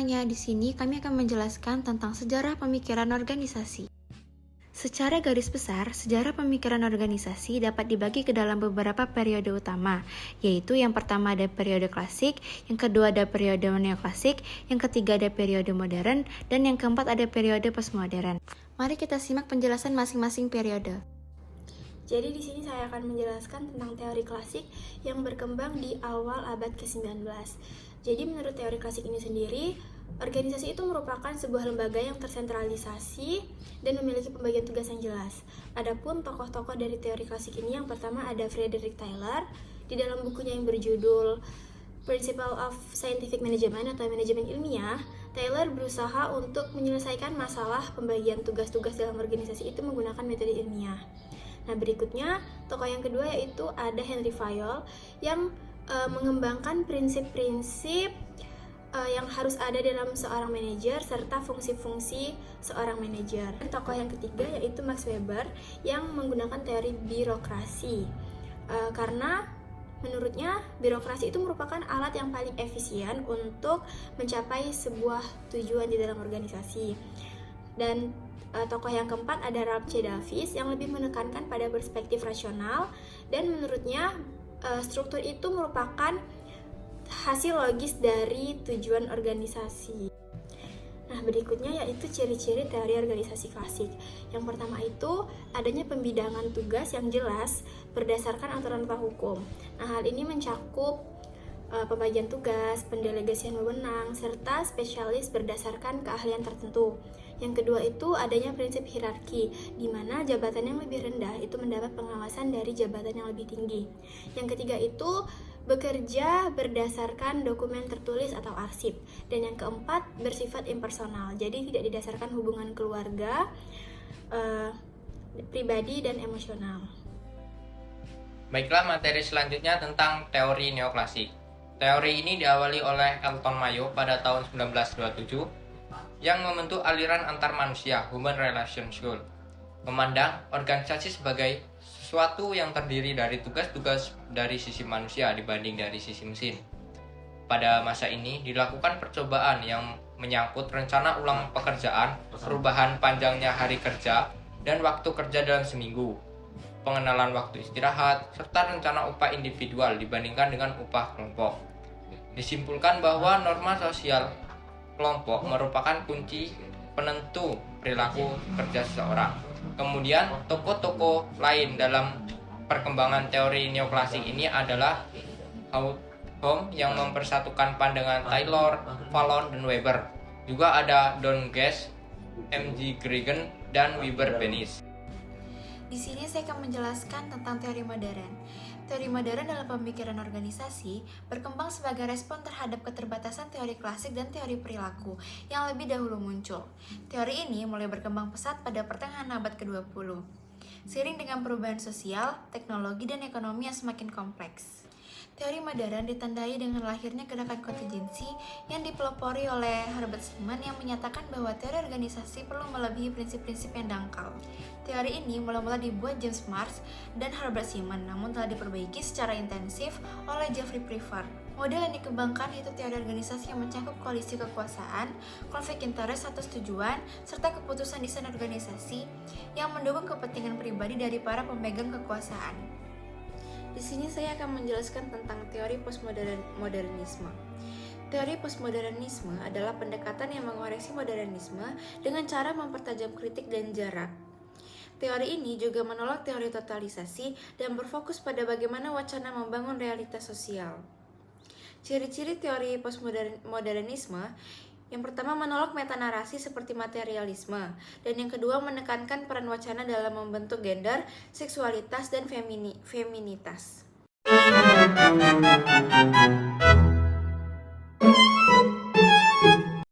semuanya, di sini kami akan menjelaskan tentang sejarah pemikiran organisasi. Secara garis besar, sejarah pemikiran organisasi dapat dibagi ke dalam beberapa periode utama, yaitu yang pertama ada periode klasik, yang kedua ada periode neoklasik, yang ketiga ada periode modern, dan yang keempat ada periode postmodern. Mari kita simak penjelasan masing-masing periode. Jadi di sini saya akan menjelaskan tentang teori klasik yang berkembang di awal abad ke-19. Jadi menurut teori klasik ini sendiri, organisasi itu merupakan sebuah lembaga yang tersentralisasi dan memiliki pembagian tugas yang jelas. Adapun tokoh-tokoh dari teori klasik ini, yang pertama ada Frederick Taylor. Di dalam bukunya yang berjudul Principle of Scientific Management atau manajemen ilmiah, Taylor berusaha untuk menyelesaikan masalah pembagian tugas-tugas dalam organisasi itu menggunakan metode ilmiah. Nah, berikutnya tokoh yang kedua yaitu ada Henry Fayol yang mengembangkan prinsip-prinsip yang harus ada dalam seorang manajer serta fungsi-fungsi seorang manajer. Tokoh yang ketiga yaitu Max Weber yang menggunakan teori birokrasi, karena menurutnya birokrasi itu merupakan alat yang paling efisien untuk mencapai sebuah tujuan di dalam organisasi. Dan tokoh yang keempat ada Ralph C. Davis yang lebih menekankan pada perspektif rasional, dan menurutnya struktur itu merupakan hasil logis dari tujuan organisasi. Nah, berikutnya yaitu ciri-ciri teori organisasi klasik. Yang pertama itu adanya pembidangan tugas yang jelas berdasarkan aturan hukum. Nah, hal ini mencakup pembagian tugas, pendelegasian wewenang, serta spesialis berdasarkan keahlian tertentu. Yang kedua itu adanya prinsip hierarki, di mana jabatan yang lebih rendah itu mendapat pengawasan dari jabatan yang lebih tinggi. Yang ketiga itu bekerja berdasarkan dokumen tertulis atau arsip. Dan yang keempat bersifat impersonal, jadi tidak didasarkan hubungan keluarga, pribadi, dan emosional. Baiklah, materi selanjutnya tentang teori neoklasik. Teori ini diawali oleh Elton Mayo pada tahun 1927 yang membentuk aliran antar manusia, Human Relations School, memandang organisasi sebagai sesuatu yang terdiri dari tugas-tugas dari sisi manusia dibanding dari sisi mesin. Pada masa ini dilakukan percobaan yang menyangkut rencana ulang pekerjaan, perubahan panjangnya hari kerja dan waktu kerja dalam seminggu, pengenalan waktu istirahat, serta rencana upah individual dibandingkan dengan upah kelompok. Disimpulkan bahwa norma sosial kelompok merupakan kunci penentu perilaku kerja seseorang. Kemudian tokoh-tokoh lain dalam perkembangan teori neoklasik ini adalah Hawthorne yang mempersatukan pandangan Taylor, Fallon, dan Weber. Juga ada Don Gase, M.G. Gregan, dan Wilbur Bennis. Di sini saya akan menjelaskan tentang teori modern. Teori modern dalam pemikiran organisasi berkembang sebagai respon terhadap keterbatasan teori klasik dan teori perilaku yang lebih dahulu muncul. Teori ini mulai berkembang pesat pada pertengahan abad ke-20, seiring dengan perubahan sosial, teknologi, dan ekonomi yang semakin kompleks. Teori modern ditandai dengan lahirnya gerakan kontingensi yang dipelopori oleh Herbert Simon yang menyatakan bahwa teori organisasi perlu melebihi prinsip-prinsip yang dangkal. Teori ini mula-mula dibuat James Marsh dan Herbert Simon, namun telah diperbaiki secara intensif oleh Jeffrey Prefer. Model yang dikembangkan yaitu teori organisasi yang mencakup koalisi kekuasaan, konflik interest atas tujuan, serta keputusan desain organisasi yang mendukung kepentingan pribadi dari para pemegang kekuasaan. Di sini saya akan menjelaskan tentang teori postmodernisme. Teori postmodernisme adalah pendekatan yang mengoreksi modernisme dengan cara mempertajam kritik dan jarak. Teori ini juga menolak teori totalisasi dan berfokus pada bagaimana wacana membangun realitas sosial. Ciri-ciri teori postmodernisme: yang pertama, menolak metanarasi seperti materialisme, dan yang kedua, menekankan peran wacana dalam membentuk gender, seksualitas, dan feminitas.